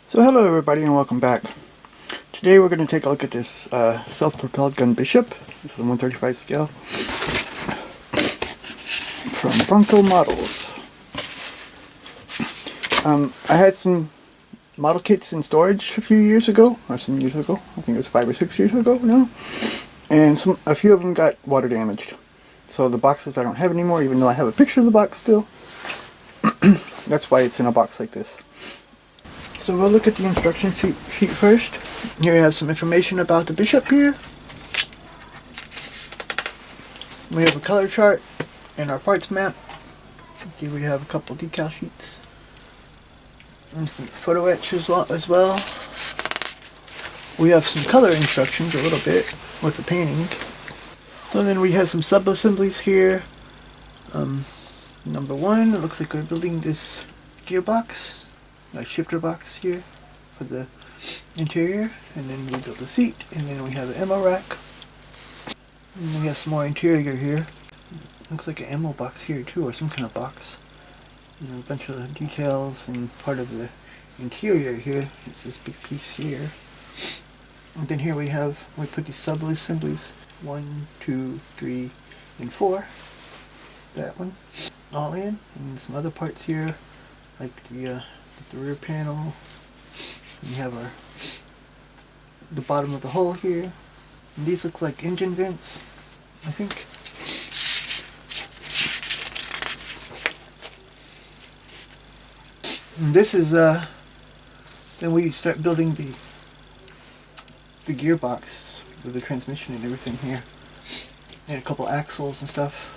So hello everybody and welcome back. Today we're going to take a look at this self-propelled gun Bishop. This is a 135 scale from Bronco Models. I had some model kits in storage a few years ago, or some years ago. I think it was 5 or 6 years ago now. And a few of them got water damaged. So the boxes I don't have anymore, even though I have a picture of the box still. That's why it's in a box like this. So we'll look at the instruction sheet first. Here we have some information about the Bishop here. We have a color chart and our parts map. See, we have a couple decal sheets. And some photo etch as well. We have some color instructions a little bit with the painting. So then we have some sub-assemblies here. Number one, it looks like we're building this gearbox. A shifter box here for the interior, and then we build a seat, and then we have an ammo rack, and then we have some more interior here. Looks like an ammo box here too, or some kind of box, and a bunch of details, and part of the interior here is this big piece here. And then here we put these sub assemblies 1, 2, 3, and 4. That one all in, and some other parts here like the rear panel. We have the bottom of the hull here. And these look like engine vents, I think. And this is then we start building the gearbox with the transmission and everything here, and a couple axles and stuff.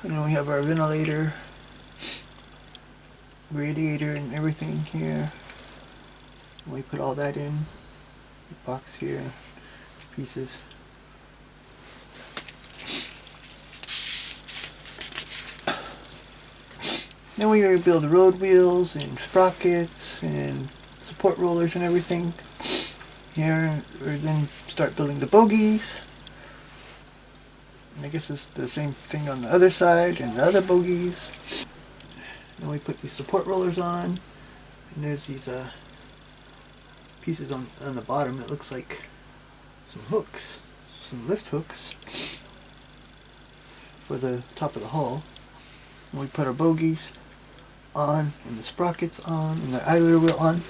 And then we have our ventilator, radiator and everything here. We put all that in the box here, pieces. Then we build the road wheels and sprockets and support rollers and everything. Here we then start building the bogies. And I guess it's the same thing on the other side and the other bogies. Then we put these support rollers on, and there's these pieces on the bottom. It looks like some hooks, some lift hooks for the top of the hull. And we put our bogies on, and the sprockets on, and the idler wheel on.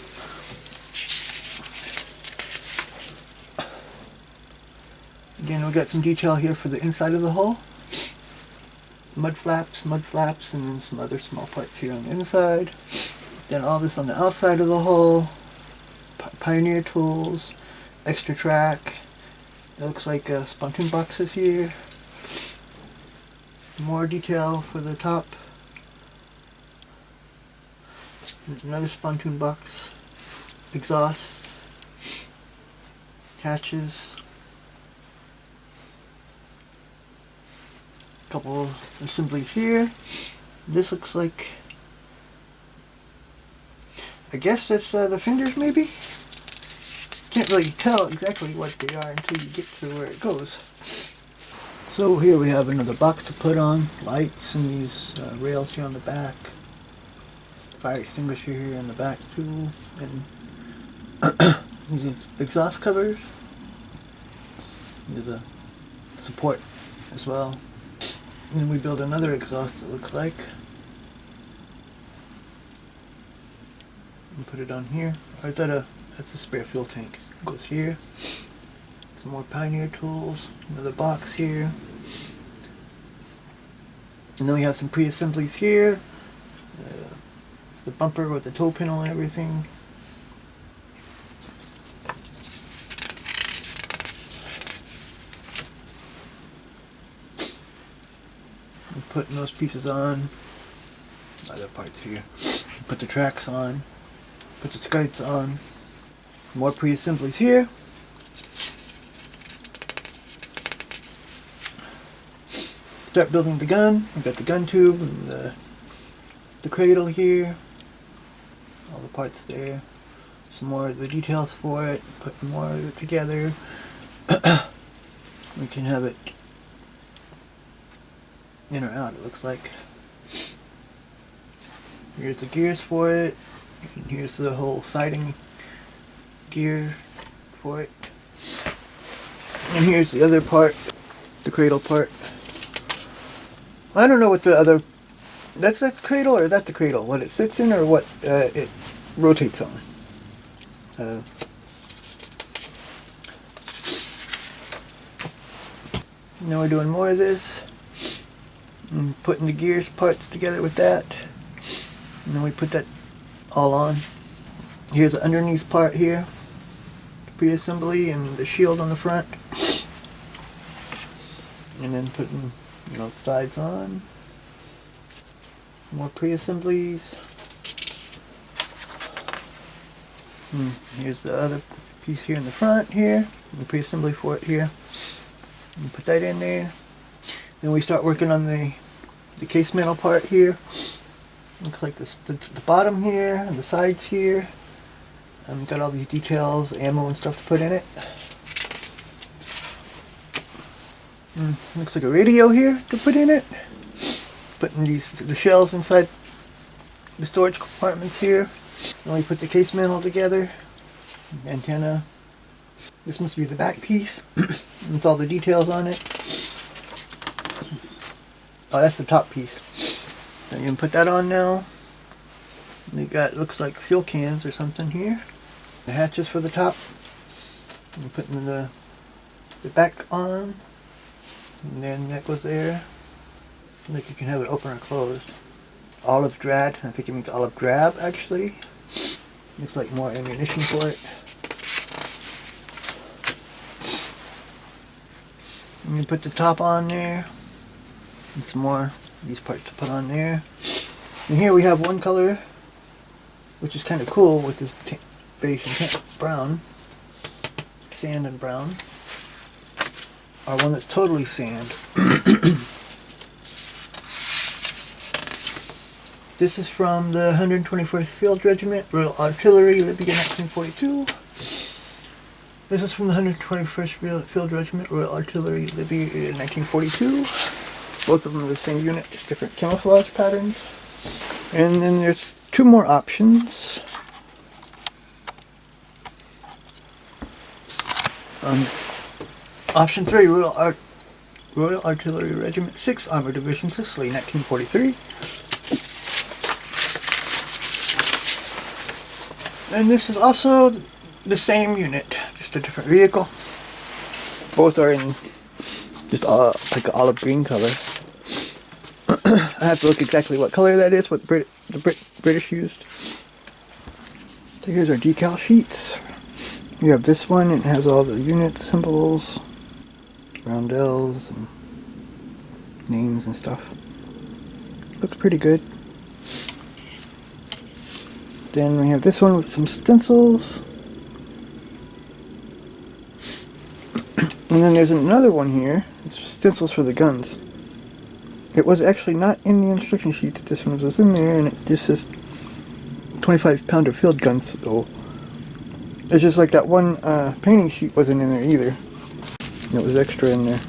Again, we got some detail here for the inside of the hull. Mud flaps, and then some other small parts here on the inside. Then all this on the outside of the hull. Pioneer tools, extra track. It looks like pontoon boxes here. More detail for the top. There's another pontoon box. Exhaust. Hatches. Couple assemblies here. This looks like, I guess that's the fenders maybe? Can't really tell exactly what they are until you get to where it goes. So here we have another box to put on, lights, and these rails here on the back. Fire extinguisher here on the back too, and these exhaust covers. There's a support as well. And then we build another exhaust, it looks like. And put it on here. Or is that that's a spare fuel tank. It goes here. Some more Pioneer tools. Another box here. And then we have some pre-assemblies here. The bumper with the toe panel and everything. Putting those pieces on. Other parts here. Put the tracks on. Put the skirts on. More pre-assemblies here. Start building the gun. We've got the gun tube and the cradle here. All the parts there. Some more of the details for it. Put more of it together. We can have it in or out, it looks like. Here's the gears for it. And here's the whole siding gear for it. And here's the other part, the cradle part. I don't know what the other, that's the cradle or that's the cradle, what it sits in or what it rotates on. Now we're doing more of this, and putting the gears parts together with that, and then we put that all on. Here's the underneath part here, pre-assembly and the shield on the front, and then putting, you know, the sides on. More pre-assemblies. Here's the other piece here in the front here, the pre-assembly for it here. And put that in there. Then we start working on the case metal part here. Looks like the bottom here and the sides here. Got all these details, ammo and stuff to put in it. Looks like a radio here to put in it. Putting the shells inside the storage compartments here. Then we put the case metal together. Antenna. This must be the back piece with all the details on it. Oh, that's the top piece. So you can put that on now. They got, looks like fuel cans or something here. The hatches for the top. And putting the back on. And then that goes there. Like you can have it open or closed. Olive drab. I think it means olive drab actually. Looks like more ammunition for it. And you put the top on there. And some more of these parts to put on there. And here we have one color, which is kind of cool with this beige and brown. Sand and brown. Or one that's totally sand. This is from the 121st Field Regiment, Royal Artillery, Libya 1942. This is from the 121st Field Regiment, Royal Artillery, Libya 1942. Both of them are the same unit, just different camouflage patterns. And then there's two more options. Option 3, Royal Artillery Regiment 6th Armored Division, Sicily, 1943. And this is also the same unit, just a different vehicle. Both are in just like an olive green color. I have to look exactly what color that is, what the British used. So here's our decal sheets. You have this one, it has all the unit symbols, roundels, and names and stuff. Looks pretty good. Then we have this one with some stencils. And then there's another one here. It's stencils for the guns. It was actually not in the instruction sheet that this one was in there, and it just says 25-pounder field guns. So it's just like that one painting sheet wasn't in there either. And it was extra in there.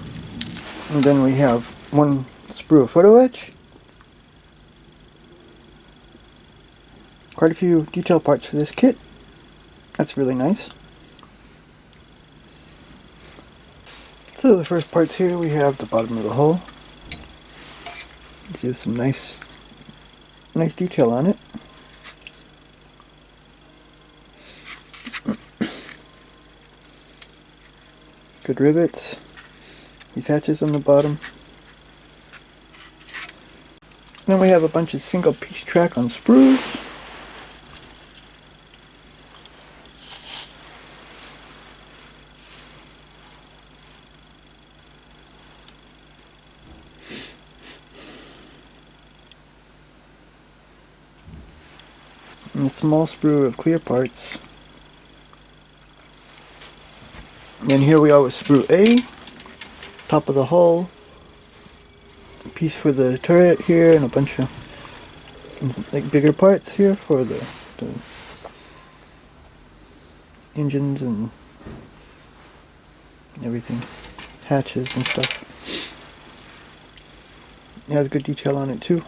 And then we have one sprue of photo etch. Quite a few detail parts for this kit. That's really nice. So the first parts here, we have the bottom of the hull. See some nice detail on it. Good rivets. These hatches on the bottom. Then we have a bunch of single piece track on sprues. And a small sprue of clear parts. And then here we are with sprue A, top of the hull, a piece for the turret here, and a bunch of like bigger parts here for the engines and everything, hatches and stuff. It has good detail on it too.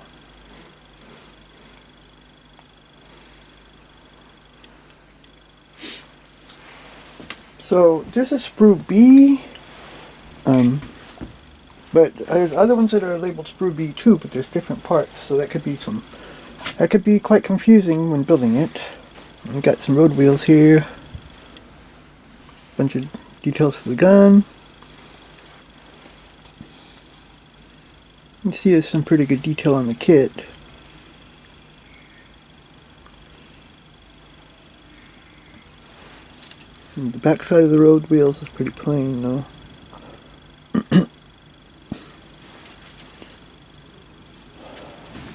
So this is sprue B, but there's other ones that are labeled sprue B too, but there's different parts, so that could be quite confusing when building it. We got some road wheels here, bunch of details for the gun. You see there's some pretty good detail on the kit. And the back side of the road wheels is pretty plain though.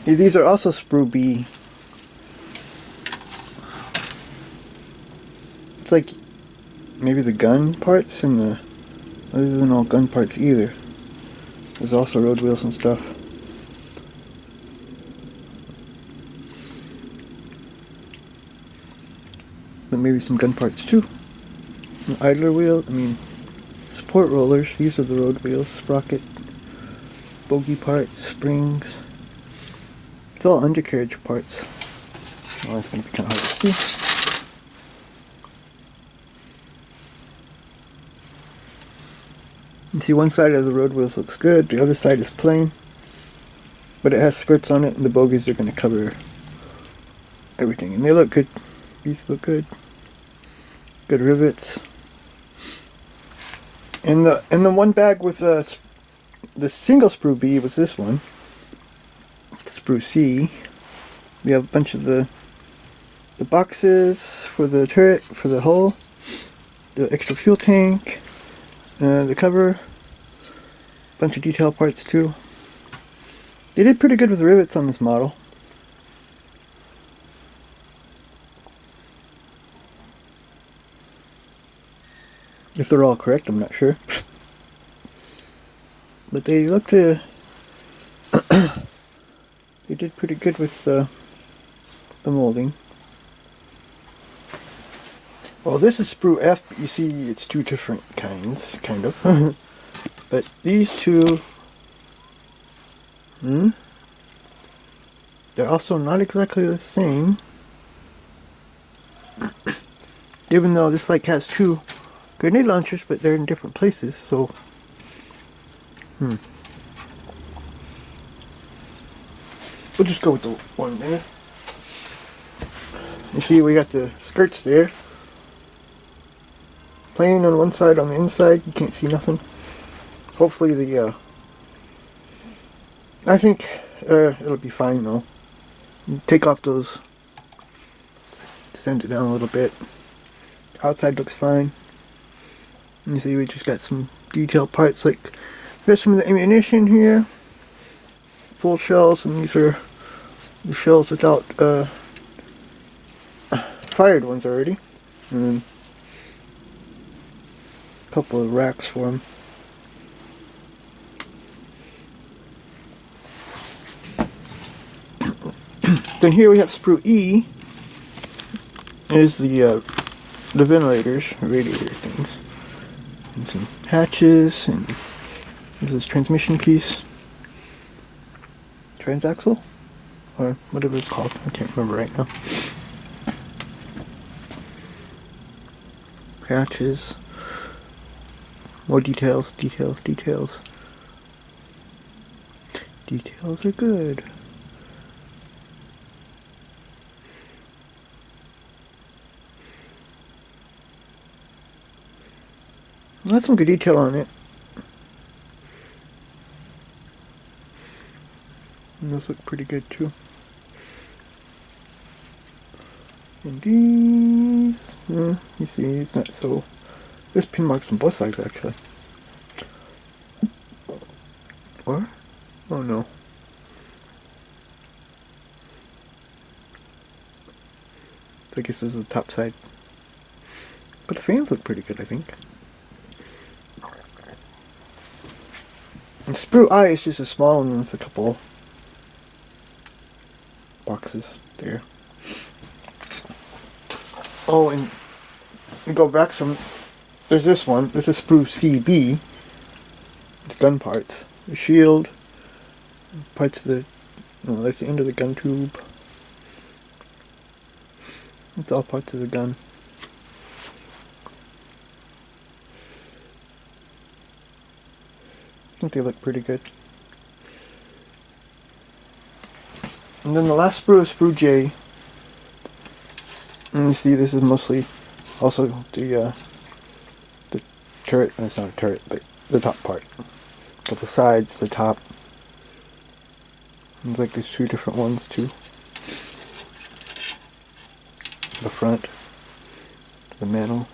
These are also sprue B. It's like maybe the gun parts and the... Well, this isn't all gun parts either. There's also road wheels and stuff. But maybe some gun parts too. An idler wheel, support rollers. These are the road wheels. Sprocket, bogie parts, springs. It's all undercarriage parts. Well, that's going to be kind of hard to see. You see one side of the road wheels looks good, the other side is plain. But it has skirts on it and the bogies are going to cover everything. And they look good. These look good. Good rivets. And the one bag with the single sprue B was this one. Sprue C. We have a bunch of the boxes for the turret, for the hull, the extra fuel tank, the cover, bunch of detail parts too. They did pretty good with the rivets on this model. If they're all correct, I'm not sure. But they look to... they did pretty good with the molding. Well, this is sprue F, but you see it's two different kinds, kind of. But these two... they're also not exactly the same. Even though this like has two grenade launchers, but they're in different places, so... We'll just go with the one there. You see we got the skirts there. Plain on one side, on the inside, you can't see nothing. Hopefully the, I think it'll be fine though. Take off those, sand it down a little bit. Outside looks fine. You see we just got some detailed parts, like there's some of the ammunition here. Full shells, and these are the shells without fired ones already. And then a couple of racks for them. Then here we have sprue E. Is the ventilators, radiator things, and some hatches, and there's this transmission piece, transaxle, or whatever it's called. I can't remember right now. Hatches, more details, details, details. Details are good. That's some good detail on it. And those look pretty good too. And these, you see, it's not so. There's pin marks on both sides actually. Or? Oh no. So I guess this is the top side. But the fans look pretty good, I think. And sprue I is just a small one with a couple boxes there. Oh, and we go back some. There's this one. This is sprue CB. It's gun parts. The shield. Parts of the. No, that's the end of the gun tube. It's all parts of the gun. think they look pretty good. And then the last sprue is sprue J. And you see this is mostly also the turret. It's not a turret, but the top part. Got the sides, the top. Looks like there's two different ones too. The front, the mantle.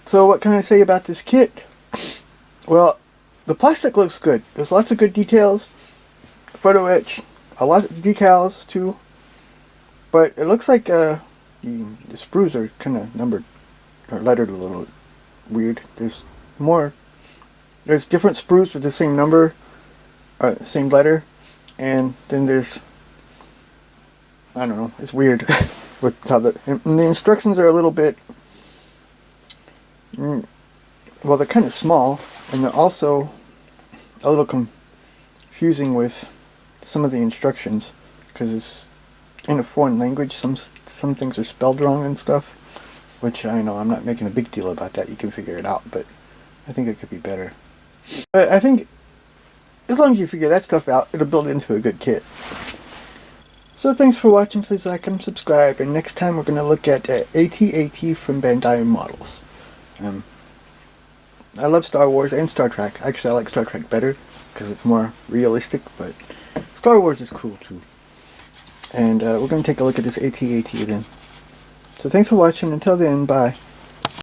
So what can I say about this kit? Well, the plastic looks good. There's lots of good details. Photo etch. A lot of decals too. But it looks like the sprues are kind of numbered or lettered a little weird. There's different sprues with the same number, or same letter, and then there's, I don't know, it's weird with how and the instructions are a little bit, well, they're kind of small, and they're also a little confusing with some of the instructions, because it's in a foreign language. Some things are spelled wrong and stuff, which I know I'm not making a big deal about that. You can figure it out, but I think it could be better. But I think as long as you figure that stuff out, it'll build into a good kit. So thanks for watching. Please like and subscribe, and next time we're going to look at AT-AT from Bronco Models. I love Star Wars and Star Trek. Actually, I like Star Trek better because it's more realistic, but Star Wars is cool too. And we're going to take a look at this AT-AT then. So thanks for watching. Until then, bye.